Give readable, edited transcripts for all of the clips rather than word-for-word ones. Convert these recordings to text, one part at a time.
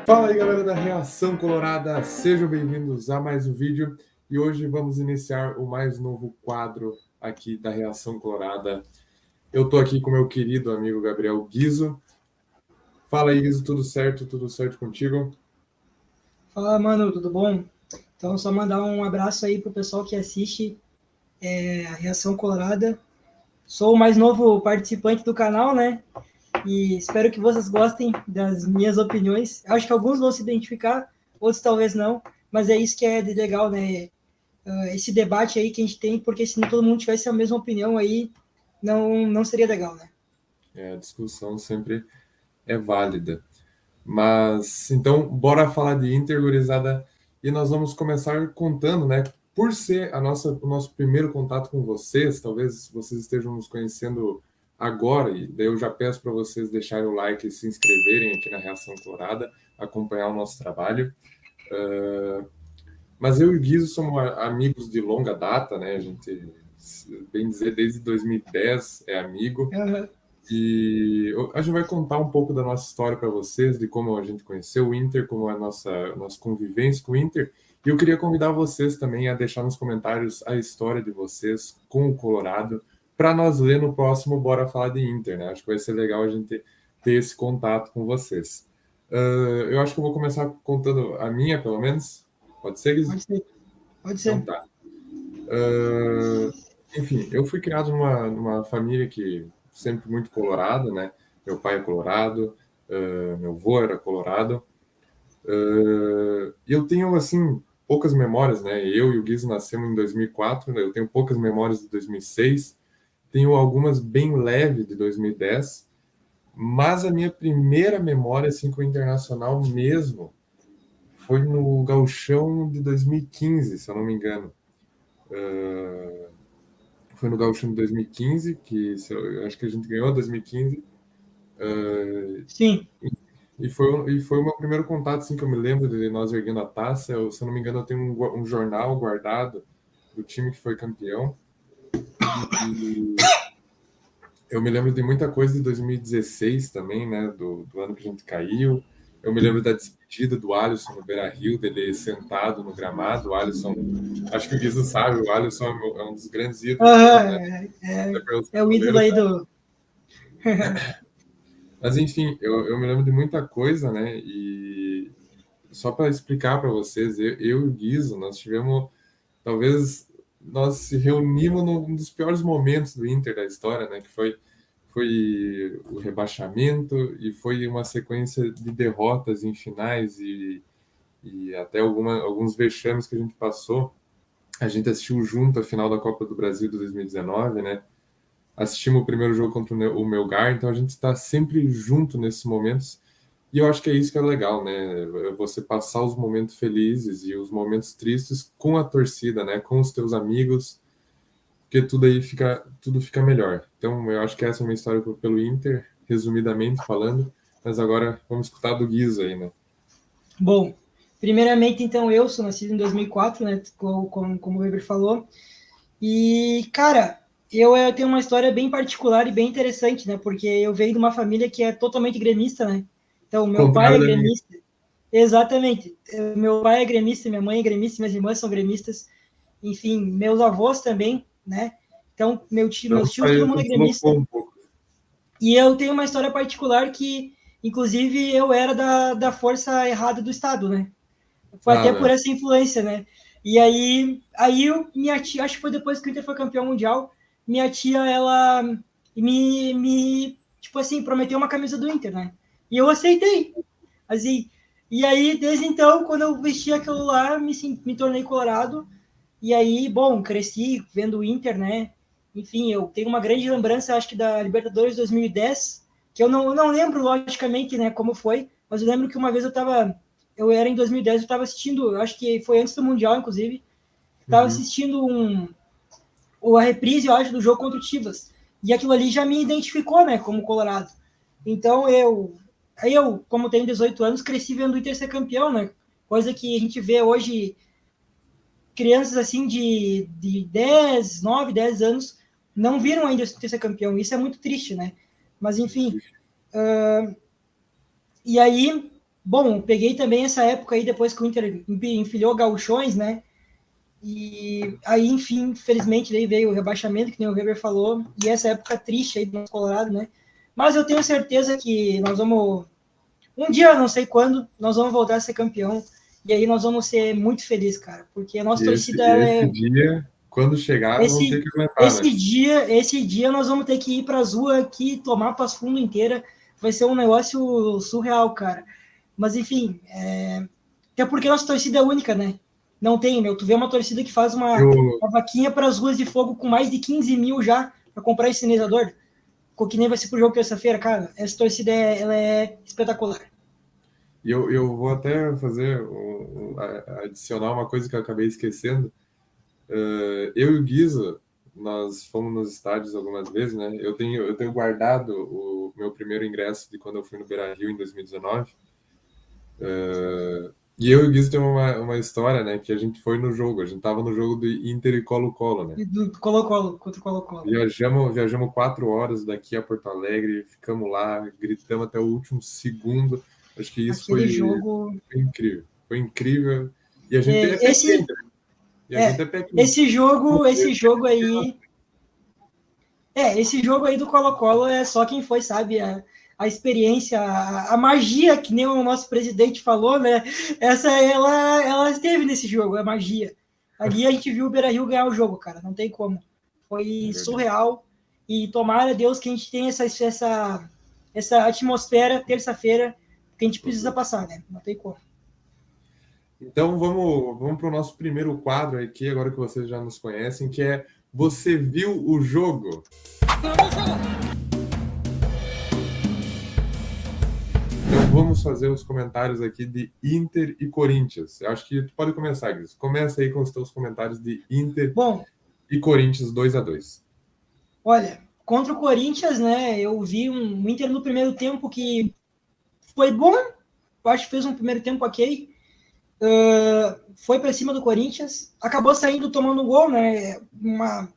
Fala aí, galera da Reação Colorada, sejam bem-vindos a mais um vídeo e hoje vamos iniciar o mais novo quadro aqui da Reação Colorada. Eu tô aqui com meu querido amigo Gabriel Guizo. Fala aí, Guizo, tudo certo? Tudo certo contigo? Fala, mano, tudo bom? Então, só mandar um abraço aí pro pessoal que assiste a Reação Colorada. Sou o mais novo participante do canal, né? E espero que vocês gostem das minhas opiniões. Acho que alguns vão se identificar, outros talvez não, mas é isso que é de legal, né? Esse debate aí que a gente tem, porque se todo mundo tivesse a mesma opinião aí, não seria legal, né? A discussão sempre é válida. Mas, então, bora falar de Inter, gurizada, e nós vamos começar contando, né? Por ser o nosso primeiro contato com vocês, talvez vocês estejam nos conhecendo agora, e daí eu já peço para vocês deixarem o like e se inscreverem aqui na Reação Colorada, acompanhar o nosso trabalho. Mas eu e o Guizo somos amigos de longa data, né? A gente, bem dizer, desde 2010 é amigo. Uhum. E a gente vai contar um pouco da nossa história para vocês, de como a gente conheceu o Inter, como é a nossa convivência com o Inter. E eu queria convidar vocês também a deixar nos comentários a história de vocês com o Colorado, para nós ler no próximo Bora Falar de Inter, né? Acho que vai ser legal a gente ter esse contato com vocês. Eu acho que eu vou começar contando a minha, pelo menos. Pode ser, Guiz? Pode ser, pode Então ser. tá. Enfim, eu fui criado numa família que sempre muito colorada, né? Meu pai é colorado, meu avô era colorado. E eu tenho, assim, poucas memórias, né? Eu e o Guizo nascemos em 2004, né? Eu tenho poucas memórias de 2006, tenho algumas bem leves de 2010, mas a minha primeira memória, assim, com o Internacional mesmo, foi no Gauchão de 2015, se eu não me engano. Foi no Gauchão de 2015, eu acho que a gente ganhou 2015. Sim. E foi o meu primeiro contato, assim, que eu me lembro de nós erguendo a taça. Se eu não me engano, eu tenho um jornal guardado do time que foi campeão. E eu me lembro de muita coisa de 2016 também, né? Do ano que a gente caiu. Eu me lembro da despedida do Alisson no Beira-Rio, dele sentado no gramado. O Alisson, acho que o Guizo sabe, o Alisson é um dos grandes ídolos meus, né? Uhum. Até pelo ser É o ídolo goleiro. aí do. Mas enfim, eu me lembro de muita coisa, né? E só para explicar para vocês, eu e o Guizo, nós tivemos, talvez, nós se reunimos num dos piores momentos do Inter da história, né? Que foi o rebaixamento e foi uma sequência de derrotas em finais e até alguns vexames que a gente passou. A gente assistiu junto a final da Copa do Brasil de 2019, né? Assistimos o primeiro jogo contra o Melgar, então a gente está sempre junto nesses momentos. E eu acho que é isso que é legal, né? Você passar os momentos felizes e os momentos tristes com a torcida, né? Com os teus amigos, porque tudo fica melhor. Então, eu acho que essa é uma história pelo Inter, resumidamente falando. Mas agora vamos escutar do Guizo aí, né? Bom, primeiramente, então, eu sou nascido em 2004, né, como o Weber falou, e, cara, eu tenho uma história bem particular e bem interessante, né, porque eu venho de uma família que é totalmente gremista, né, então, meu pai Contrário é da minha. gremista, exatamente, meu pai é gremista, minha mãe é gremista, minhas irmãs são gremistas, enfim, meus avós também, né, então, Então, meus tios, todo mundo é flopou gremista, um pouco. e eu tenho uma história particular que, inclusive, eu era da força errada do Estado, né, foi Ah, até por não. essa influência, né? E aí minha tia, acho que foi depois que o Inter foi campeão mundial, minha tia, ela tipo assim, prometeu uma camisa do Inter, né? E eu aceitei, assim. E aí, desde então, quando eu vesti aquilo lá, me tornei colorado. E aí, bom, cresci vendo o Inter, né? Enfim, eu tenho uma grande lembrança, acho que da Libertadores 2010, que eu não lembro, logicamente, né, como foi, mas eu lembro que uma vez eu era em 2010, eu estava assistindo, acho que foi antes do Mundial, inclusive, estava Uhum. assistindo a reprise, eu acho, do jogo contra o Chivas. E aquilo ali já me identificou, né, como colorado. Então eu, como tenho 18 anos, cresci vendo o Inter ser campeão, né? Coisa que a gente vê hoje crianças assim de 10, 9, 10 anos não viram ainda o Inter ser campeão. Isso é muito triste, né? Mas enfim. E aí Bom, peguei também essa época aí, depois que o Inter enfilhou gauchões, né? E aí, enfim, infelizmente, daí veio o rebaixamento, que nem o Weber falou, e essa época triste aí do nosso Colorado, né? Mas eu tenho certeza que nós vamos, um dia, não sei quando, nós vamos voltar a ser campeão, e aí nós vamos ser muito felizes, cara, porque a nossa E esse, torcida, e ela esse é... dia, quando chegar, vão ter Esse, que aguentar, né? esse dia nós vamos ter que ir para as ruas aqui, tomar Passo Fundo inteira, vai ser um negócio surreal, cara. Mas, enfim, até porque nossa torcida é única, né? Não tem, meu. Tu vê uma torcida que faz Eu, uma vaquinha para as ruas de fogo com mais de 15 mil já para comprar esse sinalizador. Que nem vai ser pro jogo terça-feira, cara. Essa torcida ela é espetacular. eu vou até fazer adicionar uma coisa que eu acabei esquecendo. Eu e o Guizo, nós fomos nos estádios algumas vezes, né? Eu tenho guardado o meu primeiro ingresso de quando eu fui no Beira-Rio em 2019. E eu e o Guizo temos uma história, né? Que a gente foi no jogo. A gente tava no jogo do Inter e Colo-Colo, né? E do Colo-Colo, contra o Colo-Colo. Viajamos 4 horas daqui a Porto Alegre, ficamos lá, gritamos até o último segundo. Acho que isso Aquele jogo. foi incrível. Foi incrível. E a gente é É, pé quente, né? E a gente é pé quente. esse jogo aí. Esse jogo aí do Colo-Colo é só quem foi, sabe? A experiência, a magia, que nem o nosso presidente falou, né? Essa ela esteve nesse jogo, a magia. Ali a gente viu o Beira-Rio ganhar o jogo, cara, não tem como. É Foi verdade. surreal. E tomara a Deus que a gente tenha essa atmosfera terça-feira que a gente precisa Uhum. passar, né? Não tem como. Então vamos para o nosso primeiro quadro aqui, agora que vocês já nos conhecem, que é Você viu o jogo? Então vamos fazer os comentários aqui de Inter e Corinthians. Eu acho que tu pode começar, Guilherme. Começa aí com os teus comentários de Inter Bom, e Corinthians 2-2. olha, contra o Corinthians, né? Eu vi um Inter no primeiro tempo que foi bom, eu acho que fez um primeiro tempo ok. Foi para cima do Corinthians, acabou saindo tomando um gol, né?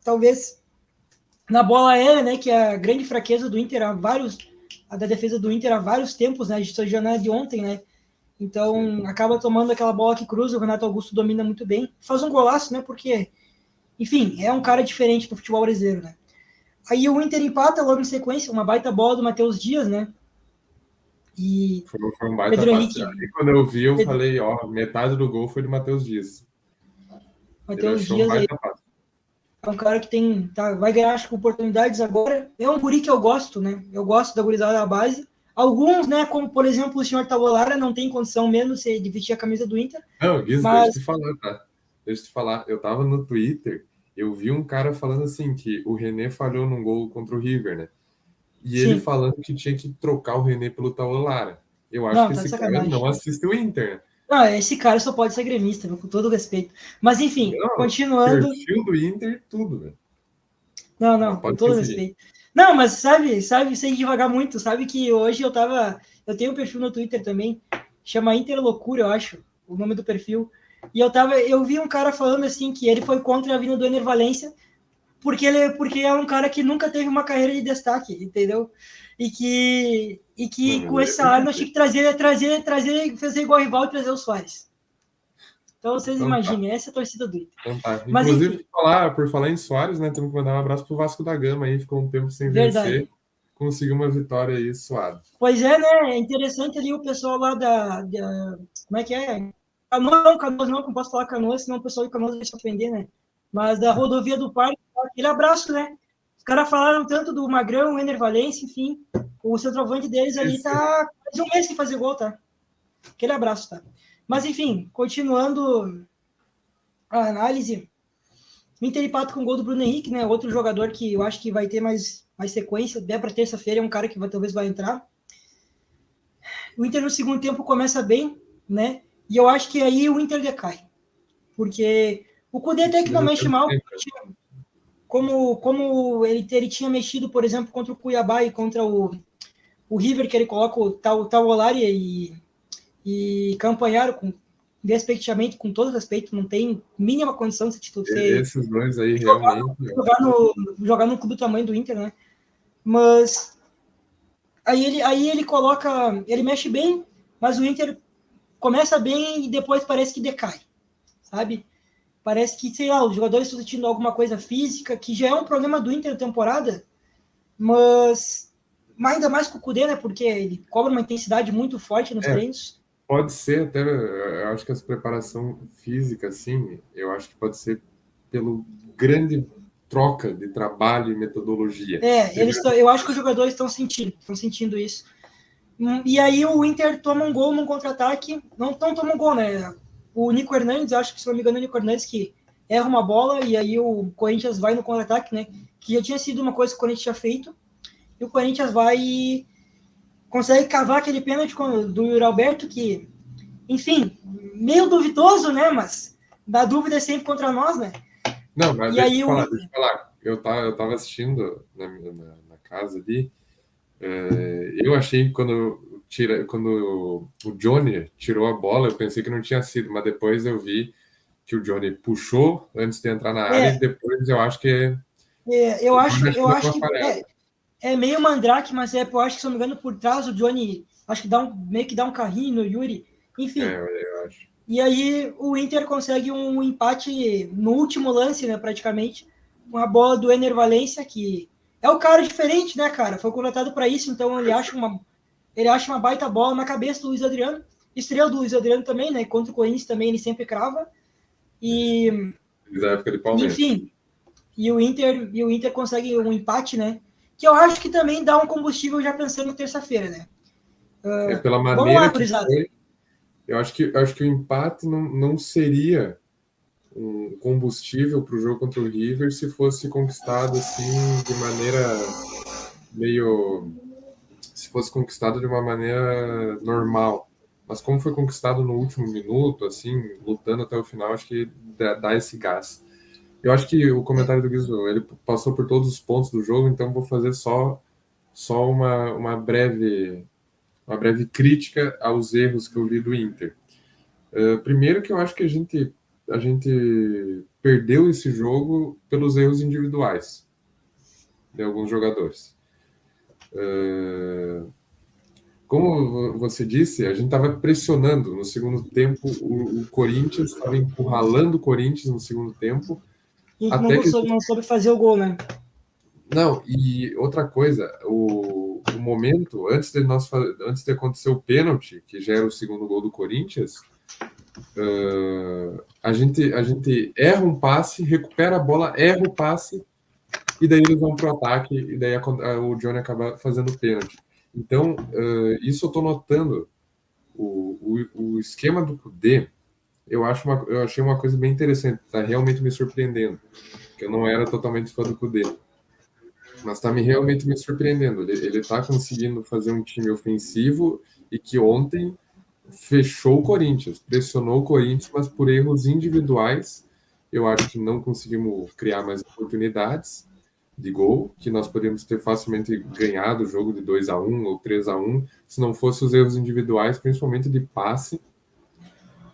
Talvez na bola aérea, né? Que é a grande fraqueza do Inter da defesa do Inter há vários tempos, né? A gente já não é de ontem, né? Sim. Então acaba tomando aquela bola que cruza, o Renato Augusto domina muito bem, faz um golaço, né? Porque, enfim, é um cara diferente do futebol brasileiro, né? Aí o Inter empata logo em sequência, uma baita bola do Matheus Dias, né? E Foi um baita Pedro passe. Henrique, Aí quando eu vi, eu falei, ó, metade do gol foi do Matheus Dias. Ele Matheus achou um Dias aí baita passe. é um cara que vai ganhar, acho que, oportunidades agora. É um guri que eu gosto, né? Eu gosto da gurizada da base. Alguns, né, como por exemplo o senhor Tabolara, não tem condição mesmo de vestir a camisa do Inter, Não, Guiz, deixa eu te mas falar, tá? Deixa eu te falar. Eu tava no Twitter, eu vi um cara falando assim, que o René falhou num gol contra o River, né? E ele sim, falando que tinha que trocar o René pelo Taolara. Eu acho não, que tá de esse cara sacanagem. não assiste o Inter, né? Não, esse cara só pode ser gremista, meu, com todo o respeito. Mas enfim, Não, continuando. perfil do Inter, tudo, velho. Não, Mas não, com pode todo o prosseguir. respeito. Não, mas sabe, sem devagar muito, sabe que hoje eu tenho um perfil no Twitter também, chama Interloucura, eu acho, o nome do perfil. E eu vi um cara falando assim que ele foi contra a vinda do Ener Valencia, porque é um cara que nunca teve uma carreira de destaque, entendeu? E que Não, com mas esse aí é porque salário nós tínhamos que trazer, fazer igual rival e trazer o Soares. Então vocês então tá. imaginem, essa é a torcida do Inter. Então tá. Mas Inclusive, enfim, por falar em Soares, né? Temos que mandar um abraço pro Vasco da Gama aí, ficou um tempo sem vencer. verdade. Conseguiu uma vitória aí suave. Pois é, né? É interessante ali o pessoal lá como é que é? Canoas não posso falar Canoas, senão o pessoal de Canoas vai se ofender, né? Mas da rodovia do Parque, aquele abraço, né? Os caras falaram tanto do Magrão, o Ener Valencia, enfim. O centroavante deles ali Esse, tá mais um mês sem fazer gol, tá? Aquele abraço, tá? Mas enfim, continuando a análise, o Inter empata com o gol do Bruno Henrique, né? Outro jogador que eu acho que vai ter mais sequência. Der para terça-feira, é um cara que talvez vai entrar. O Inter no segundo tempo começa bem, né? E eu acho que aí o Inter decai. Porque o Cudê o até que não segundo mexe tempo mal, sempre. como ele tinha mexido, por exemplo, contra o Cuiabá e contra o River, que ele coloca o Tavolari e Campanharo, respectivamente, com todo respeito, não tem mínima condição de você Esses dois aí realmente. jogar no clube do tamanho do Inter, né? Mas aí ele coloca, ele mexe bem, mas o Inter começa bem e depois parece que decai, sabe? Parece que, sei lá, os jogadores estão sentindo alguma coisa física, que já é um problema do Inter na temporada, mas ainda mais com o Cudê, né? Porque ele cobra uma intensidade muito forte nos treinos. Pode ser até, eu acho que essa preparação física, assim, eu acho que pode ser pelo grande troca de trabalho e metodologia. Eu acho que os jogadores estão sentindo isso. E aí o Inter toma um gol num contra-ataque, não toma um gol, né? O Nico Hernandes, acho que se não me engano, o Nico Hernandes que erra uma bola e aí o Corinthians vai no contra-ataque, né? Que já tinha sido uma coisa que o Corinthians tinha feito. E o Corinthians vai e consegue cavar aquele pênalti do Yuri Alberto, que, enfim, meio duvidoso, né? Mas da dúvida é sempre contra nós, né? Não, mas deixa eu falar. Eu tava assistindo na casa ali. Eu achei que quando o Johnny tirou a bola, eu pensei que não tinha sido, mas depois eu vi que o Johnny puxou antes de entrar na área e depois eu acho que eu acho que é meio mandrake, mas eu acho que, se não me engano, por trás o Johnny acho que meio que dá um carrinho no Yuri, enfim. Eu acho. E aí o Inter consegue um empate no último lance, né, praticamente, com a bola do Ener Valencia, que é o cara diferente, né, cara? Foi contratado para isso, então ele acha uma baita bola na cabeça do Luiz Adriano. Estrela do Luiz Adriano também, né? Contra o Corinthians também ele sempre crava. E da época de Palmeiras. Enfim, e o Inter consegue um empate, né? Que eu acho que também dá um combustível já pensando terça-feira, né? Pela maneira que foi, eu acho que o empate não seria um combustível para o jogo contra o River se fosse conquistado assim de maneira se fosse conquistado de uma maneira normal. Mas como foi conquistado no último minuto, assim, lutando até o final, acho que dá esse gás. Eu acho que o comentário do Guizo, ele passou por todos os pontos do jogo, então vou fazer só uma breve crítica aos erros que eu vi do Inter. Primeiro que eu acho que a gente perdeu esse jogo pelos erros individuais de alguns jogadores. Como você disse, a gente estava pressionando no segundo tempo, o Corinthians estava encurralando o Corinthians no segundo tempo. E não soube fazer o gol, né? Não, e outra coisa, o momento, antes de acontecer o pênalti, que já era o segundo gol do Corinthians, a gente erra um passe, recupera a bola, erra o passe, e daí eles vão pro ataque, e daí o Johnny acaba fazendo o pênalti. Então, isso eu tô notando. O esquema do Cudê, eu achei uma coisa bem interessante, tá realmente me surpreendendo, que eu não era totalmente fã do Cudê. Mas está realmente me surpreendendo. Ele está conseguindo fazer um time ofensivo e que ontem fechou o Corinthians, pressionou o Corinthians, mas por erros individuais, eu acho que não conseguimos criar mais oportunidades de gol, que nós poderíamos ter facilmente ganhado o jogo de 2-1 ou 3-1, se não fosse os erros individuais, principalmente de passe,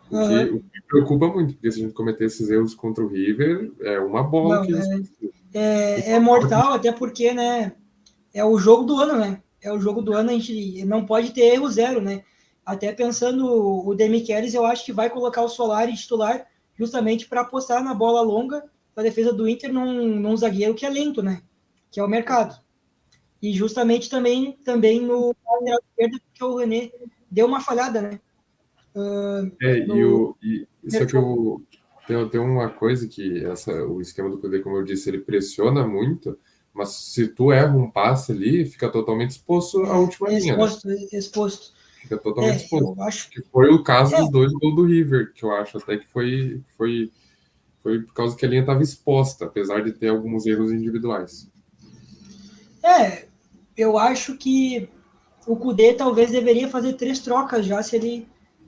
o que preocupa muito, porque se a gente cometer esses erros contra o River, é uma bola não, que eles... é mortal, até porque, né, é o jogo do ano, né? É o jogo do ano, a gente não pode ter erro zero, né? Até pensando o Demichelis, eu acho que vai colocar o Solari titular justamente para apostar na bola longa da defesa do Inter num zagueiro que é lento, né? Que é o Mercado. E justamente também no lateral esquerdo, porque o René deu uma falhada, né? Só que tem uma coisa que o esquema do Cudê, como eu disse, ele pressiona muito, mas se tu erra um passe ali, fica totalmente exposto à última linha, né? Exposto. Fica totalmente exposto. Acho que foi o caso dos dois gols do River, que eu acho até que foi por causa que a linha estava exposta, apesar de ter alguns erros individuais. Eu acho que o Cudê talvez deveria fazer 3 trocas já se ele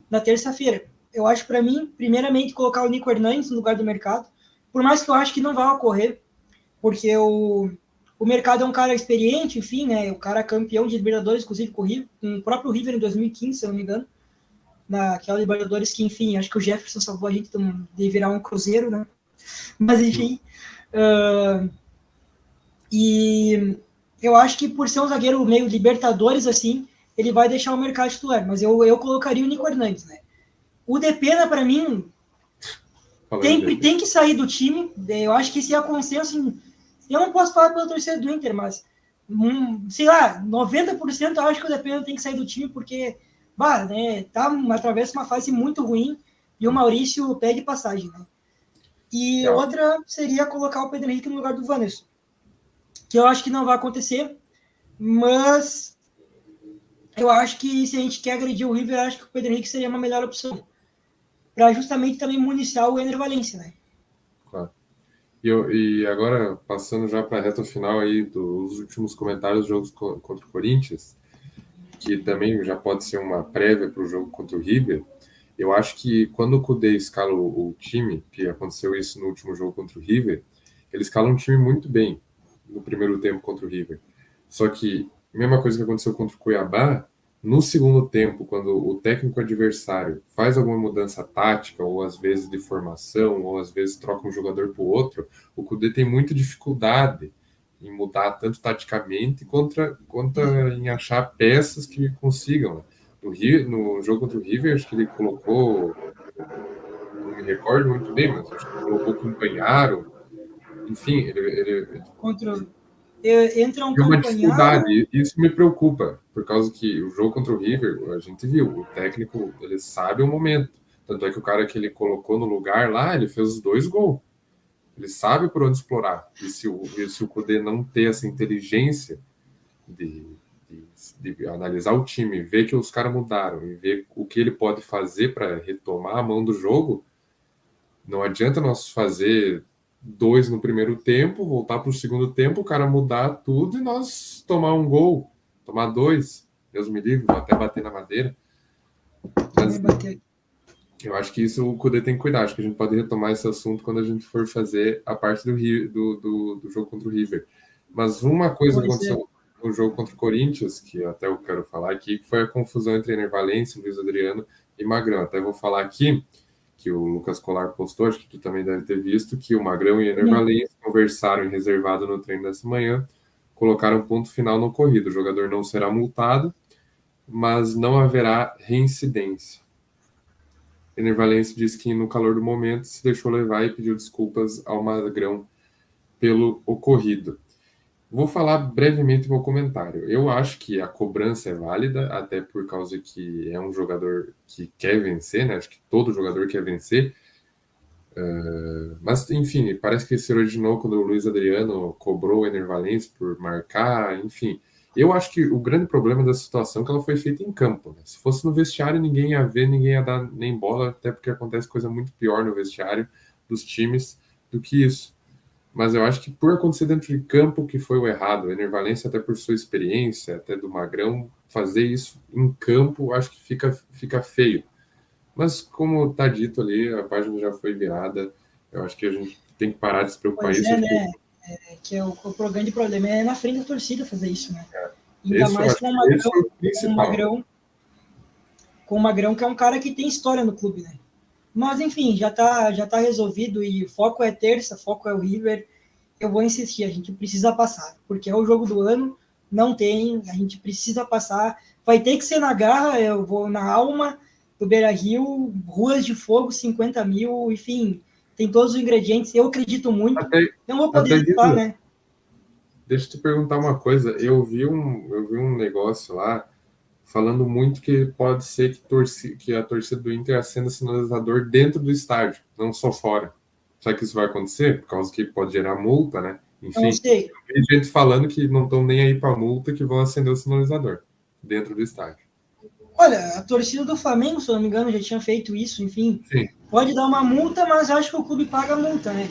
na terça-feira. Eu acho, para mim, primeiramente, colocar o Nico Hernandes no lugar do Mercado, por mais que eu acho que não vai ocorrer, porque o Mercado é um cara experiente, enfim, né? O cara campeão de Libertadores, inclusive com o próprio River em 2015, se eu não me engano, naquela Libertadores que, enfim, acho que o Jefferson salvou a gente de virar um Cruzeiro, né? Mas, enfim. E eu acho que por ser um zagueiro meio Libertadores, assim, ele vai deixar o mercado titular, mas eu colocaria o Nico Hernandes, né? O Depena, para mim, tem que sair do time. Eu acho que esse é o consenso. Eu não posso falar pela torcida do Inter, mas sei lá, 90% eu acho que o Depena tem que sair do time, porque né, atravessa uma fase muito ruim e o Maurício pede passagem, né? E outra seria colocar o Pedro Henrique no lugar do Wanderson, que eu acho que não vai acontecer, mas eu acho que se a gente quer agredir o River, eu acho que o Pedro Henrique seria uma melhor opção, para justamente também municiar o Ener Valencia, né? Claro. E agora, passando já para a reta final aí dos últimos comentários dos jogos contra o Corinthians, que também já pode ser uma prévia para o jogo contra o River, eu acho que quando o Kudê escala o time, que aconteceu isso no último jogo contra o River, ele escala um time muito bem no primeiro tempo contra o River. Só que, mesma coisa que aconteceu contra o Cuiabá, no segundo tempo, quando o técnico adversário faz alguma mudança tática, ou às vezes de formação, ou às vezes troca um jogador para o outro, o Kudê tem muita dificuldade em mudar tanto taticamente quanto em achar peças que consigam. No jogo contra o River, acho que ele colocou, não me recordo muito bem, mas acho que ele colocou o Campanharo. Enfim, ele Entra um tem uma Campanharo. dificuldade, e isso me preocupa, por causa que o jogo contra o River, a gente viu, o técnico, ele sabe o momento. Tanto é que o cara que ele colocou no lugar lá, ele fez os 2 gols. Ele sabe por onde explorar. E se o Kudê não ter essa inteligência de, de analisar o time, ver que os caras mudaram e ver o que ele pode fazer para retomar a mão do jogo, não adianta nós fazer 2 no primeiro tempo, voltar para o segundo tempo, o cara mudar tudo e nós tomar um gol, tomar 2. Deus me livre, vou até bater na madeira. Mas eu acho que isso o Kudê tem que cuidar. Acho que a gente pode retomar esse assunto quando a gente for fazer a parte do jogo contra o River. Mas uma coisa que aconteceu no jogo contra o Corinthians, que até eu quero falar aqui, foi a confusão entre Ener Valencia, Luiz Adriano e Magrão. Até vou falar aqui que o Lucas Colar postou, acho que tu também deve ter visto, que o Magrão e o Ener Valencia conversaram em reservado no treino dessa manhã, colocaram ponto final no ocorrido. O jogador não será multado, mas não haverá reincidência. Ener Valencia disse que, no calor do momento, se deixou levar e pediu desculpas ao Magrão pelo ocorrido. Vou falar brevemente meu comentário. Eu acho que a cobrança é válida, até por causa que é um jogador que quer vencer, né? Acho que todo jogador quer vencer. Mas, enfim, parece que se originou quando o Luiz Adriano cobrou o Ener Valencia por marcar, enfim. Eu acho que o grande problema da situação é que ela foi feita em campo, né? Se fosse no vestiário, ninguém ia ver, ninguém ia dar nem bola, até porque acontece coisa muito pior no vestiário dos times do que isso. Mas eu acho que por acontecer dentro de campo que foi o errado. O Ener Valencia, até por sua experiência, até do Magrão, fazer isso em campo, acho que fica feio. Mas como está dito ali, a página já foi virada. Eu acho que a gente tem que parar de se preocupar Pois isso. é, né? Que o grande problema é na frente da torcida fazer isso, né? Ainda Esse mais com o Magrão, com o Magrão, que é um cara que tem história no clube, né? Mas, enfim, já tá resolvido e foco é terça, foco é o River. Eu vou insistir, a gente precisa passar, porque é o jogo do ano, não tem, a gente precisa passar. Vai ter que ser na garra, eu vou na alma do Beira-Rio, ruas de fogo, 50 mil, enfim, tem todos os ingredientes. Eu acredito muito. Não vou poder estar, né? Deixa eu te perguntar uma coisa. Eu vi um negócio lá falando muito que pode ser que a torcida do Inter acenda sinalizador dentro do estádio, não só fora. Será que isso vai acontecer? Por causa que pode gerar multa, né? Enfim, não sei. Tem gente falando que não estão nem aí para multa, que vão acender o sinalizador dentro do estádio. Olha, a torcida do Flamengo, se eu não me engano, já tinha feito isso, enfim. Sim. Pode dar uma multa, mas acho que o clube paga a multa, né?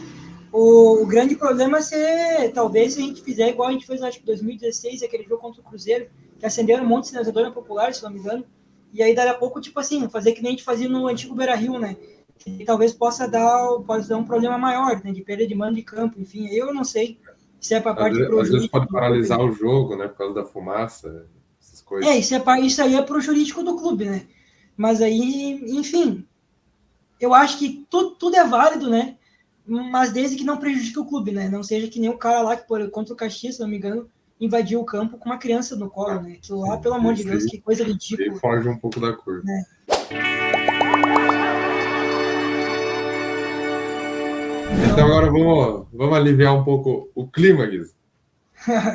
O grande problema é ser, talvez, se a gente fizer igual a gente fez, acho que em 2016, aquele jogo contra o Cruzeiro, que acenderam um monte de sinalizador popular, se não me engano, e aí daqui a pouco, tipo assim, fazer que nem a gente fazia no antigo Beira-Rio, né? Que talvez possa dar um problema maior, né? De perda de mando de campo, enfim, eu não sei se é para a parte às vezes pode paralisar o jogo, né? Por causa da fumaça, essas coisas. Isso aí é para o jurídico do clube, né? Mas aí, enfim, eu acho que tudo é válido, né? Mas desde que não prejudique o clube, né? Não seja que nem o cara lá que contra o Caxias, se não me engano, invadiu o campo com uma criança no colo, né? Aquilo lá, pelo amor de Deus, que coisa ridícula. Foge um pouco da curva. Né? Então agora vamos aliviar um pouco o clima, Guiz.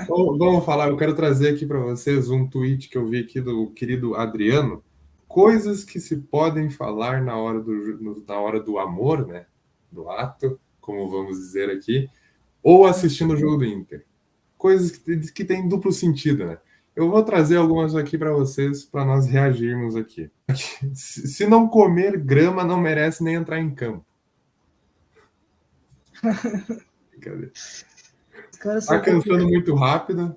Vamos falar, eu quero trazer aqui para vocês um tweet que eu vi aqui do querido Adriano. Coisas que se podem falar na hora do amor, né? Do ato, como vamos dizer aqui, ou assistindo o jogo do Inter. Coisas que têm duplo sentido, né? Eu vou trazer algumas aqui para vocês, para nós reagirmos aqui. Se não comer grama, não merece nem entrar em campo. Cadê? Tá cansando muito rápido.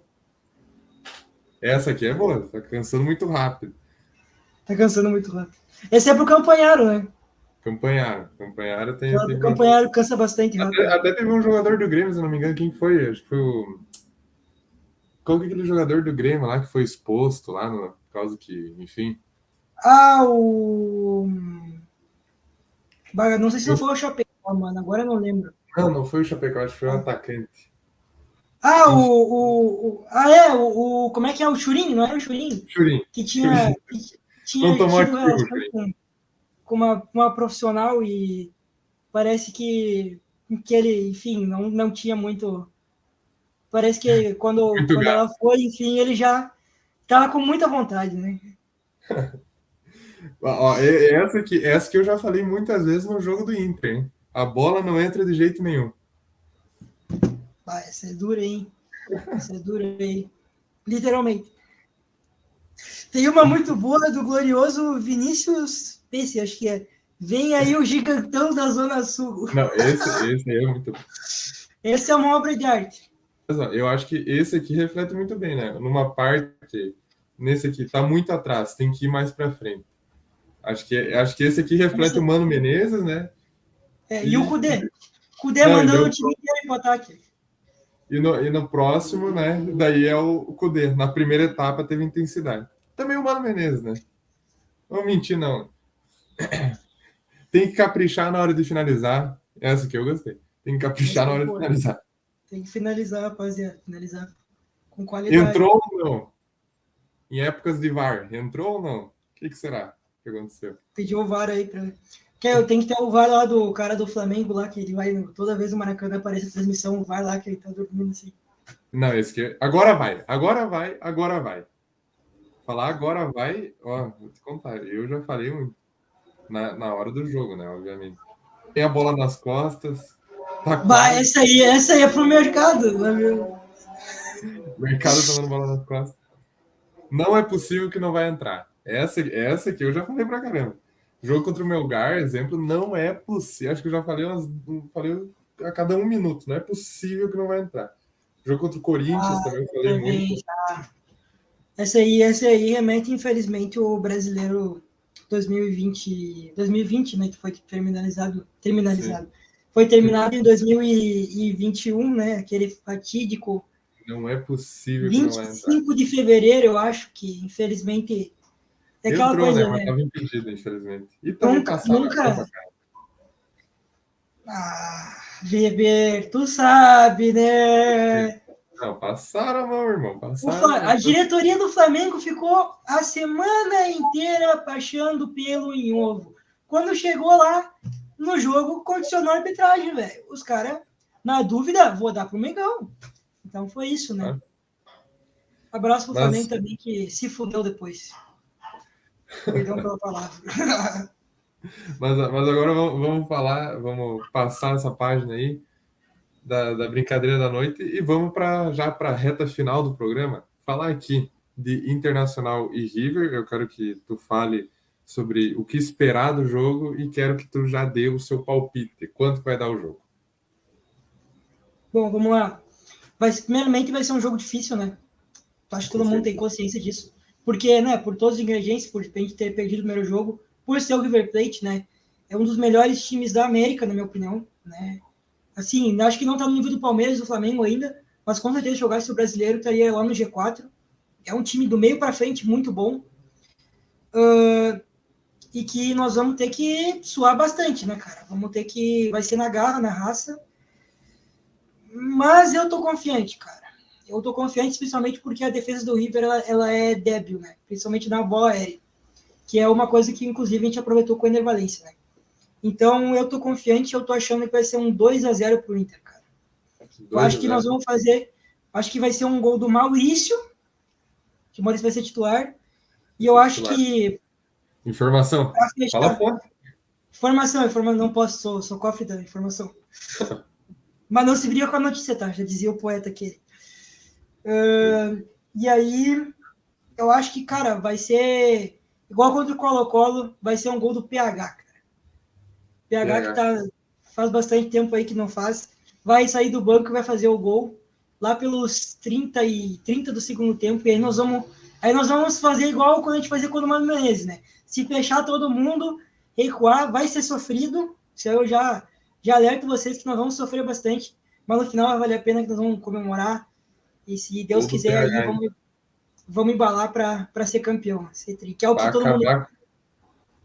Essa aqui é boa, tá cansando muito rápido. Tá cansando muito rápido. Esse é pro Campanharo, né? Campanharo tem. O Campanharo cansa bastante rápido. Até teve um jogador do Grêmio, se não me engano, quem foi? Acho que foi o. Qual que é aquele jogador do Grêmio lá que foi exposto lá, por causa que, enfim. Não sei se não foi o Chapecó, mano. Agora eu não lembro. Não foi o Chapecó, acho que foi o atacante. Como é que é? O Churinho, não é o Churinho? Churinho. Que tinha tido relação com uma profissional e parece que ele, enfim, não tinha muito. Parece que quando ela foi, enfim, ele já estava com muita vontade, né? Essa que eu já falei muitas vezes no jogo do Inter, hein? A bola não entra de jeito nenhum. Essa é dura, hein? Literalmente. Tem uma muito boa do glorioso Vinícius Pesse, acho que é. Vem aí o gigantão da Zona Sul. Não, esse aí é muito bom. Esse é uma obra de arte. Eu acho que esse aqui reflete muito bem, né? Numa parte, nesse aqui, tá muito atrás, tem que ir mais para frente. Acho que esse aqui reflete o Mano Menezes, né? E o Kudê. Kudê mandando o time inteiro ir pro ataque. E no próximo, né? Daí é o Kudê. Na primeira etapa teve intensidade. Também o Mano Menezes, né? Não vou mentir, não. Tem que caprichar na hora de finalizar. Essa que eu gostei. Tem que caprichar na hora de finalizar. Tem que finalizar, rapaziada. Finalizar com qualidade. Entrou ou não? Em épocas de VAR, entrou ou não? O que será que aconteceu? Pediu o VAR aí pra... Tem que ter o VAR lá do cara do Flamengo lá, que ele vai, toda vez o Maracanã aparece a transmissão, o VAR lá, que ele tá dormindo assim. Não, esse que... Agora vai. Falar agora vai, ó, vou te contar. Eu já falei muito. Na hora do jogo, né, obviamente. Tem a bola nas costas. Essa aí é pro mercado, meu. O mercado tomando bola nas costas. Não é possível que não vai entrar. Essa aqui eu já falei pra caramba. Jogo contra o Melgar, exemplo, não é possível. Acho que eu já falei a cada 1 minuto. Não é possível que não vai entrar. Jogo contra o Corinthians também eu falei muito. Essa aí remete, infelizmente, o brasileiro 2020, né, que foi terminalizado. Sim. Foi terminado em 2021, né, aquele fatídico. Não é possível que não vai entrar. 25 de fevereiro, eu acho que, infelizmente, é aquela entrou, coisa, né? Mas estava impedido, infelizmente. E também nunca. Weber, tu sabe, né? Não, passaram a mão, irmão. A diretoria do Flamengo ficou a semana inteira achando pelo em ovo. Quando chegou lá no jogo, condicionou a arbitragem, velho. Os caras, na dúvida, vou dar pro Mengão. Então foi isso, né? Abraço pro Flamengo também, que se fudeu depois. Perdão pela palavra. Mas agora vamos passar essa página aí da brincadeira da noite e vamos já para a reta final do programa. Falar aqui de Internacional e River. Eu quero que tu fale sobre o que esperar do jogo e quero que tu já dê o seu palpite. Quanto vai dar o jogo? Bom, vamos lá. Primeiramente vai ser um jogo difícil, né? Acho que todo mundo tem consciência disso. Porque, né, por todos os ingredientes, por a gente ter perdido o primeiro jogo, por ser o River Plate, né? É um dos melhores times da América, na minha opinião, né? Assim, acho que não tá no nível do Palmeiras e do Flamengo ainda, mas com certeza jogasse o brasileiro estaria lá no G4. É um time do meio para frente muito bom. E que nós vamos ter que suar bastante, né, cara? Vai ser na garra, na raça. Mas eu tô confiante, cara. Eu tô confiante, principalmente porque a defesa do River ela é débil, né? Principalmente na bola aérea, que é uma coisa que, inclusive, a gente aproveitou com o Ener Valencia, né? Então, eu tô confiante, eu tô achando que vai ser um 2-0 pro Inter, cara. Eu 2 acho a que nós 0. vamos fazer, acho que vai ser um gol do Maurício, que o Maurício vai ser titular, e eu Esse acho titular. que Informação. para Fala, fechar, pô. informação, não posso, sou cofre da informação. Mas não se briga com a notícia, tá? Já dizia o poeta aqui. E aí, eu acho que, cara, vai ser igual contra o Colo-Colo, vai ser um gol do PH, cara. PH que PH. faz bastante tempo aí que não faz, vai sair do banco e vai fazer o gol lá pelos 30 do segundo tempo, e aí nós vamos fazer igual quando a gente fazia com o Mano Menezes, né? Se fechar todo mundo, recuar, vai ser sofrido. Isso eu já alerto vocês que nós vamos sofrer bastante, mas no final vai valer a pena, que nós vamos comemorar, e se Deus Gol do quiser aí, PH, hein? vamos embalar para ser campeão, que é o que Pra todo mundo acabar,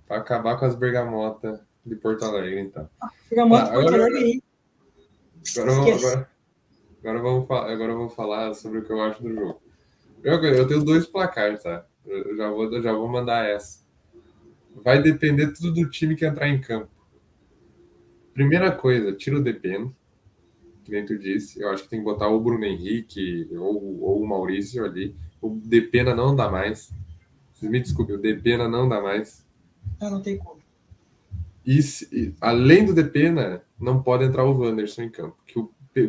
pra acabar com as bergamotas de Porto Alegre, então. pega Tá, moto Porto Alegre aí, agora, eu- esquece. agora, agora eu vou falar sobre o que eu acho do jogo. Eu tenho dois placares, tá? Eu já vou mandar essa. Vai depender tudo do time que entrar em campo. Primeira coisa, tira o Depeno, que nem tu disse. Eu acho que tem que botar ou o Bruno Henrique ou o Maurício ali. O Depena não dá mais. Vocês me desculpem, o Depena não dá mais. Não tem como. Além do Depena, não pode entrar o Wanderson em campo.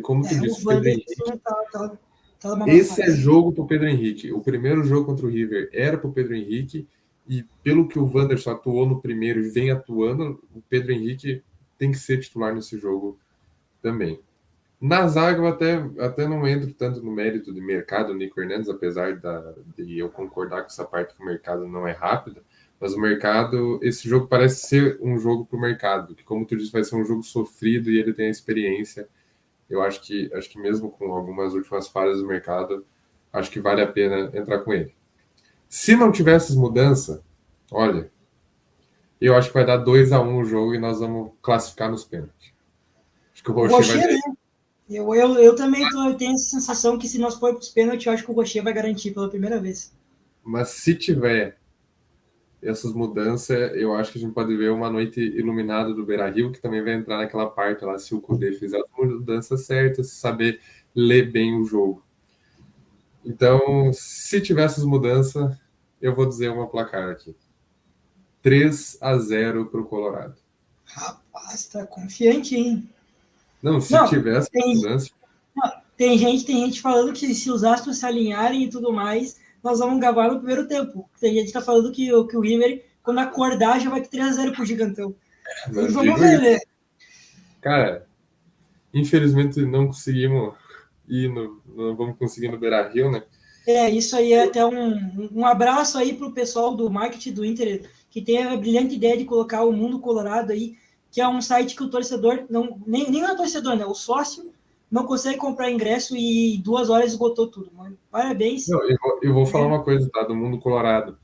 Como tu O disse, o Pedro Henrique. Wanderson tá numa má Esse é fase. jogo pro Pedro Henrique. O primeiro jogo contra o River era pro Pedro Henrique. E pelo que o Wanderson atuou no primeiro e vem atuando, o Pedro Henrique tem que ser titular nesse jogo também. Na zaga, eu até não entro tanto no mérito de mercado, o Nico Hernandes, apesar de eu concordar com essa parte que o mercado não é rápido, mas o mercado, esse jogo parece ser um jogo para o mercado, que como tu disse, vai ser um jogo sofrido e ele tem a experiência. Eu acho que mesmo com algumas últimas falhas do mercado, acho que vale a pena entrar com ele. Se não tiver essas mudanças, olha, eu acho que vai dar 2-1 o jogo e nós vamos classificar nos pênaltis. Acho que o O Rocher vai Rocher, né? Eu também tenho essa sensação que se nós for para os pênaltis, eu acho que o Rocher vai garantir pela primeira vez. Mas se tiver essas mudanças, eu acho que a gente pode ver uma noite iluminada do Beira-Rio, que também vai entrar naquela parte lá, se o Cudê fizer as mudanças certas, se saber ler bem o jogo. Então, se tiver essas mudanças, eu vou dizer uma placar aqui. 3-0 para o Colorado. Rapaz, tá confiante, hein? Não, se Não, tiver essas mudanças... tem gente falando que se os astros se alinharem e tudo mais, nós vamos gravar no primeiro tempo. Tem gente que tá falando que o River, quando acordar, já vai ter 3-0 pro Gigantão. E Não vamos digo ver, isso. né? Cara, infelizmente não conseguimos não vamos conseguir no Beira-Rio, né? Isso aí é até um abraço aí pro pessoal do marketing do Inter, que tem a brilhante ideia de colocar o Mundo Colorado aí, que é um site que o torcedor, nem o torcedor, né? O sócio não consegue comprar ingresso e 2 horas esgotou tudo, mano. Parabéns. Não, eu vou falar uma coisa, tá? Do Mundo Colorado.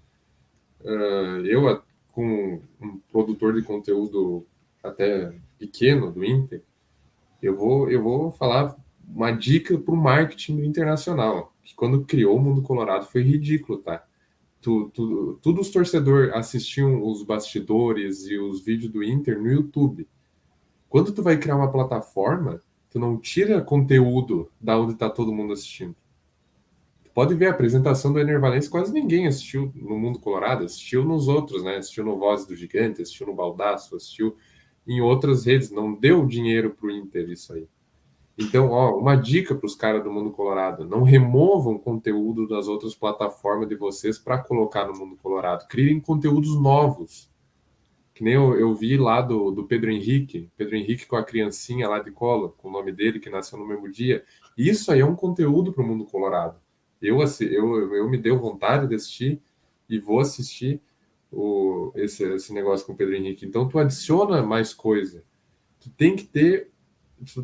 Eu, com um produtor de conteúdo até pequeno do Inter, eu vou falar uma dica para o marketing internacional, que quando criou o Mundo Colorado foi ridículo, tá? Todos os torcedores assistiam os bastidores e os vídeos do Inter no YouTube. Quando tu vai criar uma plataforma, tu não tira conteúdo da onde está todo mundo assistindo. Pode ver a apresentação do Ener Valencia, quase ninguém assistiu no Mundo Colorado, assistiu nos outros, né? Assistiu no Voz do Gigante, assistiu no Baldaço, assistiu em outras redes, não deu dinheiro para o Inter isso aí. Então, uma dica para os caras do Mundo Colorado: não removam conteúdo das outras plataformas de vocês para colocar no Mundo Colorado. Criem conteúdos novos. Que nem eu vi lá do Pedro Henrique com a criancinha lá de colo, com o nome dele, que nasceu no mesmo dia. Isso aí é um conteúdo para o Mundo Colorado. Eu me deu vontade de assistir e vou assistir esse negócio com o Pedro Henrique. Então, tu adiciona mais coisa. Tu tem que ter.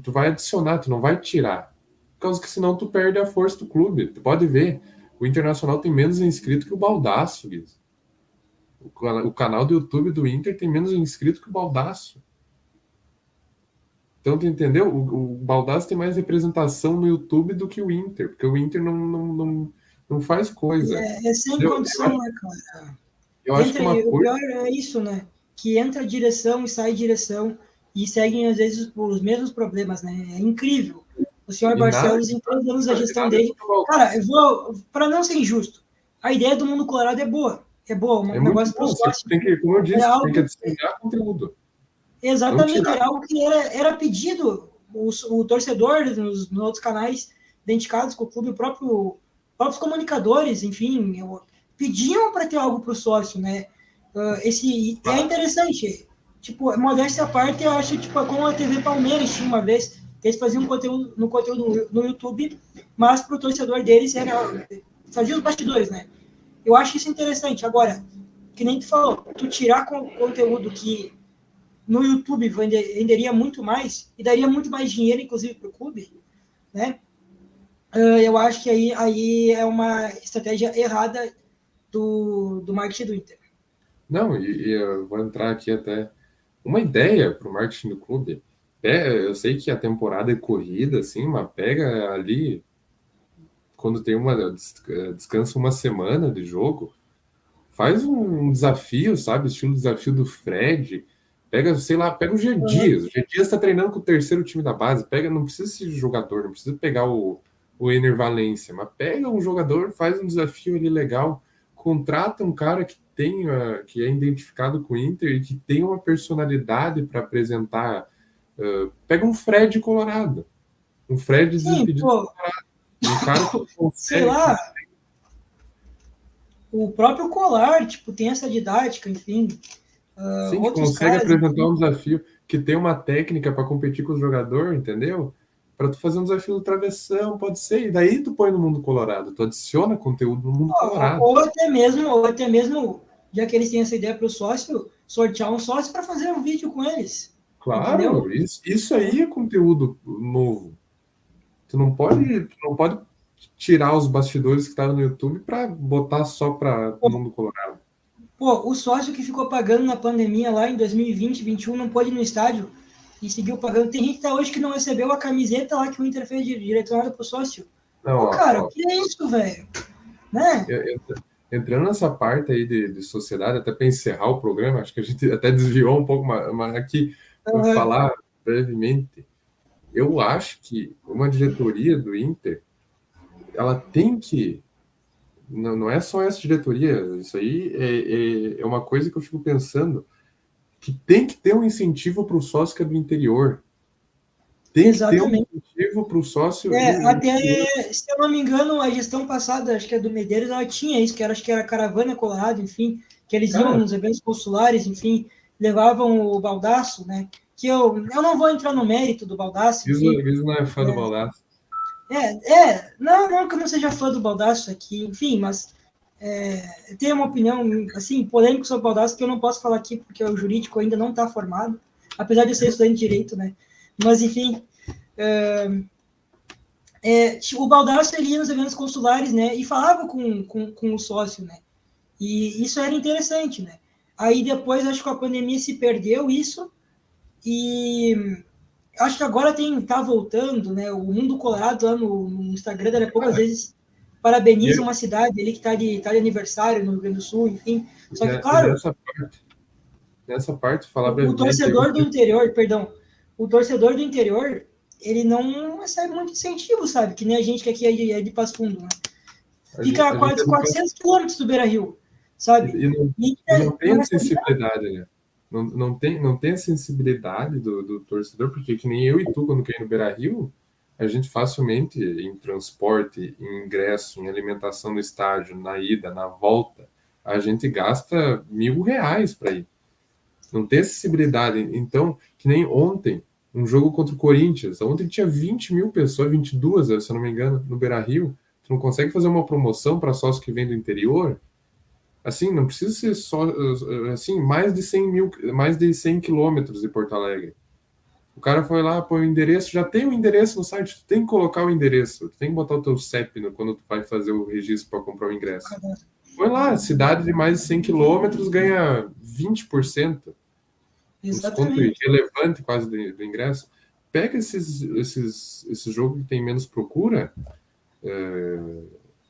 Tu vai adicionar, tu não vai tirar. Por causa que senão tu perde a força do clube. Tu pode ver, o Internacional tem menos inscrito que o Baldaço, Guiz. O canal do YouTube do Inter tem menos inscrito que o Baldaço. Então, tu entendeu? O Baldassi tem mais representação no YouTube do que o Inter, porque o Inter não faz coisa. É sem Entendeu? condição, né, cara? Eu acho que uma O coisa. pior é isso, né? Que entra direção e sai direção e seguem, às vezes, os mesmos problemas, né? É incrível. O senhor E nada, Barcelos, em 3 anos da e gestão nada dele. contra o Cara, eu Baldassi. vou. Para não ser injusto, a ideia do Mundo Colorado é boa. É boa, É um muito negócio para o bom, só que sócio. tu tem que, como eu Era disse, tu tem que algo. adicionar conteúdo, não Exatamente, tirar. era algo que era pedido. O torcedor, nos outros canais identificados com o clube, próprios comunicadores, enfim, pediam para ter algo para o sócio, né? É interessante. Tipo, modéstia à parte, eu acho, tipo, como a TV Palmeiras tinha uma vez, que eles faziam conteúdo no YouTube, mas para o torcedor deles era. Fazia os bastidores, né? Eu acho isso interessante. Agora, que nem tu falou, tu tirar conteúdo que no YouTube venderia muito mais e daria muito mais dinheiro, inclusive, para o clube, né? Eu acho que aí é uma estratégia errada do marketing do Inter. Não, e eu vou entrar aqui até. Uma ideia para o marketing do clube. Eu sei que a temporada é corrida, assim, mas pega ali, quando tem descansa uma semana de jogo, faz um desafio, sabe? Estilo desafio do Fred. Pega, sei lá, pega o G Dias. O G Dias está treinando com o terceiro time da base. Pega, não precisa ser jogador, não precisa pegar o Ener Valencia, mas pega um jogador, faz um desafio ali legal, contrata um cara que é identificado com o Inter e que tem uma personalidade para apresentar. Pega um Fred Colorado, um Fred Sim, Desimpedido pô, Colorado, um cara que sei consegue, lá, o próprio Colar, tipo, tem essa didática, enfim, sim, que outros consegue caras, apresentar enfim. um desafio, que tem uma técnica para competir com o jogador, entendeu? Para tu fazer um desafio do travessão, pode ser. E daí tu põe no mundo colorado, tu adiciona conteúdo no mundo colorado. Ou até mesmo, já que eles têm essa ideia para o sócio, sortear um sócio para fazer um vídeo com eles, entendeu? Claro, isso aí é conteúdo novo. Tu não pode tirar os bastidores que estavam no YouTube para botar só para o mundo colorado. Pô, o sócio que ficou pagando na pandemia lá em 2020, 2021, não pôde ir no estádio e seguiu pagando. Tem gente até hoje que não recebeu a camiseta lá que o Inter fez de direcionada pro sócio. Não, Pô, ó, cara, o ó, que é isso, velho? Né? entrando nessa parte aí de sociedade, até para encerrar o programa, acho que a gente até desviou um pouco, mas aqui, para Uhum. falar brevemente, eu acho que uma diretoria do Inter, ela tem que. Não é só essa diretoria, isso aí é uma coisa que eu fico pensando, que tem que ter um incentivo para o sócio que é do interior. Tem que ter um Exatamente. incentivo para o sócio Até, se eu não me engano, a gestão passada, acho que é do Medeiros, ela tinha isso, acho que era Caravana Colorado, enfim, que eles iam cara, nos eventos consulares, enfim, levavam o baldaço, né? Que eu não vou entrar no mérito do baldaço, enfim. isso não é fã do Baldassi. Não que eu não seja fã do baldaço aqui, enfim, mas tenho uma opinião, assim, polêmica sobre o baldaço que eu não posso falar aqui porque o jurídico ainda não está formado, apesar de eu ser estudante de direito, né? Mas, enfim, o Baldasso ele ia nos eventos consulares, né, e falava com o sócio, né, e isso era interessante, né. Aí depois, acho que a pandemia se perdeu isso, e acho que agora tá voltando, né, o Mundo Colorado lá no Instagram, daqui a pouco, às vezes, parabeniza E, uma cidade ele que tá de aniversário no Rio Grande do Sul, enfim. Só que, e claro, nessa parte, falar o brevemente, torcedor do interior, perdão, o torcedor do interior, ele não recebe muito incentivo, sabe? Que nem a gente que aqui é de Passo Fundo, né? Fica a a gente quase 400 quilômetros do Beira-Rio, sabe? E e não tem não a recebe nada. sensibilidade, né? Não tem a sensibilidade do torcedor, porque que nem eu e tu, quando quer ir no Beira-Rio, a gente facilmente, em transporte, em ingresso, em alimentação no estádio, na ida, na volta, a gente gasta R$ 1.000 para ir. Não tem acessibilidade. Então, que nem ontem, um jogo contra o Corinthians. Ontem tinha 20 mil pessoas, 22, se eu não me engano, no Beira-Rio. Tu não consegue fazer uma promoção para sócio que vem do interior? Assim, não precisa ser só, assim, mais de 100 quilômetros de Porto Alegre. O cara foi lá, põe o endereço, já tem o endereço no site, tu tem que colocar o endereço, tu tem que botar o teu CEP quando tu vai fazer o registro para comprar o ingresso. Põe lá, cidade de mais de 100 quilômetros ganha 20%, um desconto Exatamente. irrelevante quase do ingresso. pega esses jogos que tem menos procura,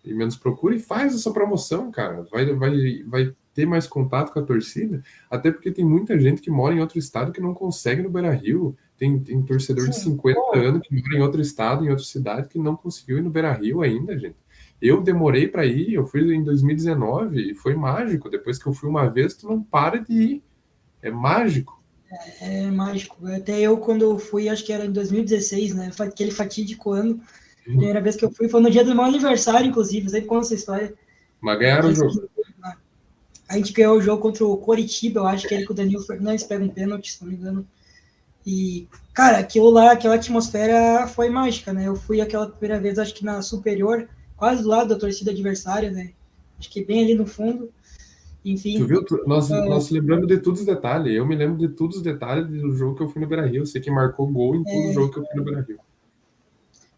e faz essa promoção, cara. Vai ter mais contato com a torcida, até porque tem muita gente que mora em outro estado que não consegue no Beira-Rio. Tem torcedor de Sim, 50 pô, anos que mora em outro estado, em outra cidade, que não conseguiu ir no Beira-Rio ainda, gente. Eu demorei para ir, eu fui em 2019 e foi mágico. Depois que eu fui uma vez, tu não para de ir. É mágico. é mágico. Até eu, quando eu fui, acho que era em 2016, né? Aquele fatídico ano. Primeira vez que eu fui foi no dia do meu aniversário, inclusive. Eu sempre conto essa história. Mas ganharam o jogo. A gente ganhou o jogo contra o Coritiba, eu acho que ele com o Danilo Fernandes pega um pênalti, se não me engano. E, cara, aquilo lá, aquela atmosfera foi mágica, né? Eu fui aquela primeira vez, acho que na superior, quase do lado da torcida adversária, né? Acho que bem ali no fundo. Tu Enfim, viu? Nós lembramos de todos os detalhes. Eu me lembro de todos os detalhes do jogo que eu fui no Beira-Rio. Eu sei que marcou gol em todos os jogos que eu fui no Beira-Rio.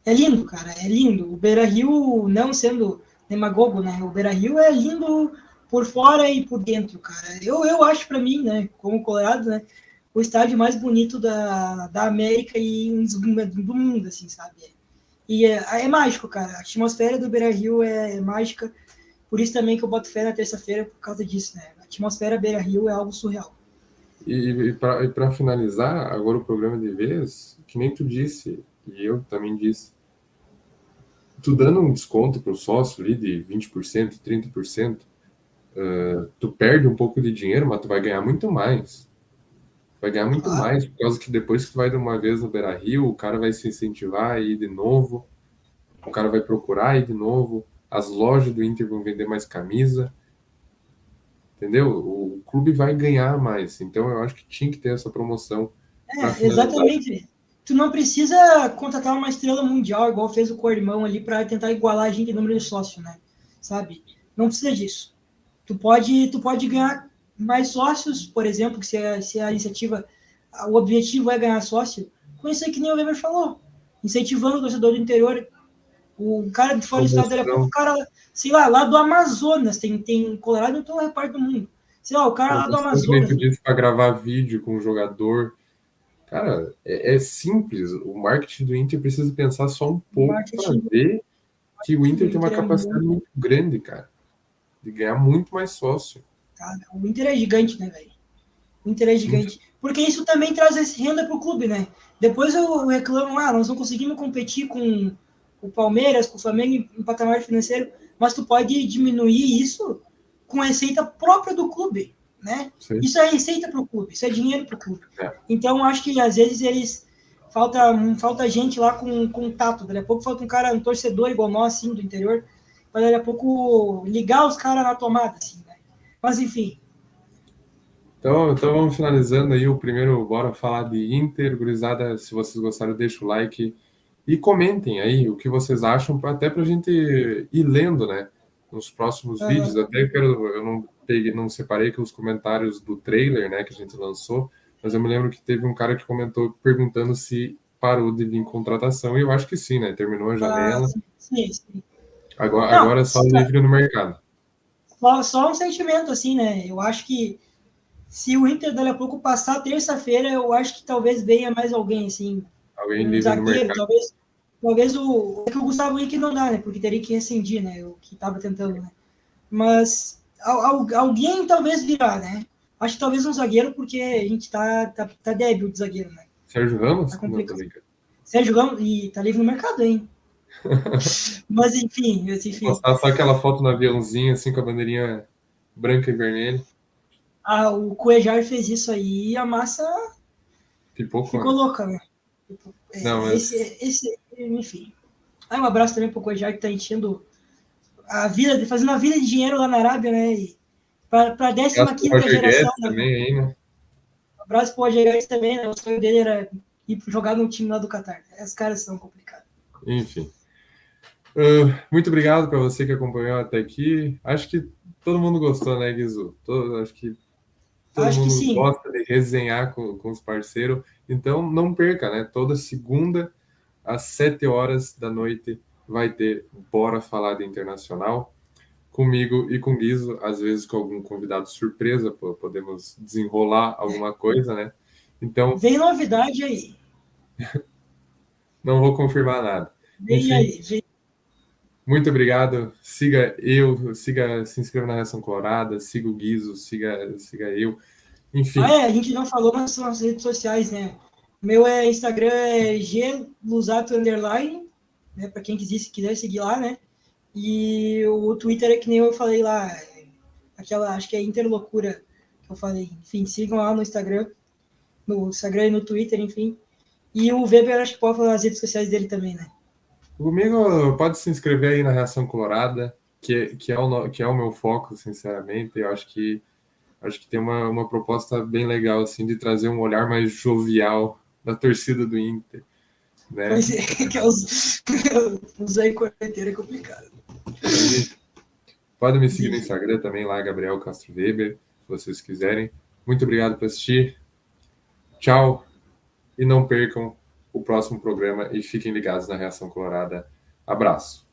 é lindo, cara, é lindo. O Beira-Rio, não sendo demagogo, né? O Beira-Rio é lindo por fora e por dentro, cara. Eu acho para mim, né, como colorado, né, o estádio mais bonito da América e um do mundo, assim, sabe? E é mágico, cara. A atmosfera do Beira-Rio é mágica. Por isso também que eu boto fé na terça-feira por causa disso, né? A atmosfera Beira-Rio é algo surreal. E para finalizar agora o programa de vez, que nem tu disse, e eu também disse, tu dando um desconto para o sócio ali de 20%, 30%, tu perde um pouco de dinheiro, mas tu vai ganhar muito mais. Vai ganhar muito Claro. mais, por causa que depois que tu vai de uma vez no Beira-Rio, o cara vai se incentivar a ir de novo, o cara vai procurar ir de novo, as lojas do Inter vão vender mais camisa, entendeu? O clube vai ganhar mais. Então eu acho que tinha que ter essa promoção para finalizar. Exatamente. Tu não precisa contratar uma estrela mundial, igual fez o Corrimão ali, para tentar igualar a gente em número de sócio, né? Sabe? Não precisa disso. Tu pode ganhar mais sócios, por exemplo, que se a iniciativa, o objetivo é ganhar sócio, com isso aí que nem o Weber falou, incentivando o torcedor do interior, o cara de fora do estado, daqui a pouco Promoção, o cara, sei lá do Amazonas, tem Colorado em toda parte do mundo, sei lá, o cara lá do promoção que nem Amazonas, tu disse para gravar vídeo com o jogador. Cara, é simples. O marketing do Inter precisa pensar só um o pouco para marketing ver que o do Inter tem uma Inter é capacidade muito, muito grande, cara, de ganhar muito mais sócio. cara, o Inter é gigante, né, velho? O Inter é gigante. Porque isso também traz esse renda para o clube, né? Depois eu reclamo, nós não conseguimos competir com o Palmeiras, com o Flamengo em patamar financeiro, mas tu pode diminuir isso com a receita própria do clube, né? Sim. Isso é receita para o clube, isso é dinheiro para o clube. É. Então, acho que às vezes falta gente lá com tato. Daqui a pouco falta um cara, um torcedor igual nós, assim, do interior, para daqui a pouco ligar os caras na tomada, assim, né? Mas, enfim, Então vamos finalizando aí o primeiro Bora Falar de Inter. Gurizada, se vocês gostaram, deixa o like e comentem aí o que vocês acham, até para a gente ir lendo, né? Nos próximos vídeos. Até eu não separei aqui os comentários do trailer, né, que a gente lançou, mas eu me lembro que teve um cara que comentou perguntando se parou de vir contratação, e eu acho que sim, né? Terminou a janela. sim, sim. Agora Não, é só livre no mercado. só um sentimento, assim, né? Eu acho que se o Inter daqui a pouco passar terça-feira, eu acho que talvez venha mais alguém, assim, Alguém um livre no zagueiro, mercado. talvez é que o Gustavo Henrique não dá, né? Porque teria que rescindir, né? O que estava tentando, né? Mas alguém talvez virá, né? Acho que talvez um zagueiro, porque a gente tá débil de zagueiro, né? Sérgio Ramos? Tá Não, tô complicado. brincando. Sérgio Ramos, e tá livre no mercado, hein? Mas enfim. Postar só aquela foto no aviãozinho, assim, com a bandeirinha branca e vermelha. O Cuejar fez isso aí e a massa Pipocou, ficou né? louca, né? Não, mas Enfim. Aí um abraço também pro Cuejar que tá enchendo fazendo a vida de dinheiro lá na Arábia, né? E para a abraço pro 15ª Roger geração, Guedes né? também aí, né? Um abraço pro Roger Guedes também, né? O sonho dele era ir jogar no time lá do Qatar. Os caras são complicados. Enfim. Muito obrigado para você que acompanhou até aqui. Acho que todo mundo gostou, né, Guizu? Acho que todo Acho que mundo sim. gosta de resenhar com os parceiros. Então, não perca, né? Toda segunda, às 7 horas da noite, vai ter Bora Falar de Internacional. Comigo e com o Guizo, às vezes com algum convidado surpresa, podemos desenrolar alguma coisa, né? Então, Vem novidade aí. não vou confirmar nada. Vem Enfim, aí, vem. muito obrigado. Se inscreva na Reação Colorada, siga o Guizo, siga eu. Ah, Enfim, a gente não falou nas nossas redes sociais, né? Meu Instagram é glusato underline, né? Para quem quiser seguir lá, né? E o Twitter é que nem eu falei lá, aquela, acho que é Interlocura que eu falei. Enfim, sigam lá no Instagram e no Twitter, enfim. E o Weber, acho que pode falar nas redes sociais dele também, né? comigo pode se inscrever aí na Reação Colorada, que é o meu foco, sinceramente. Eu acho que tem uma proposta bem legal, assim, de trazer um olhar mais jovial da torcida do Inter, né? Pois é, que é os aí corneteiro é complicado. Mas, enfim, pode me Mas, seguir no enfim. Instagram também, lá, Gabriel Castro Weber, se vocês quiserem. Muito obrigado por assistir. Tchau e não percam o próximo programa e fiquem ligados na Reação Colorada. Abraço.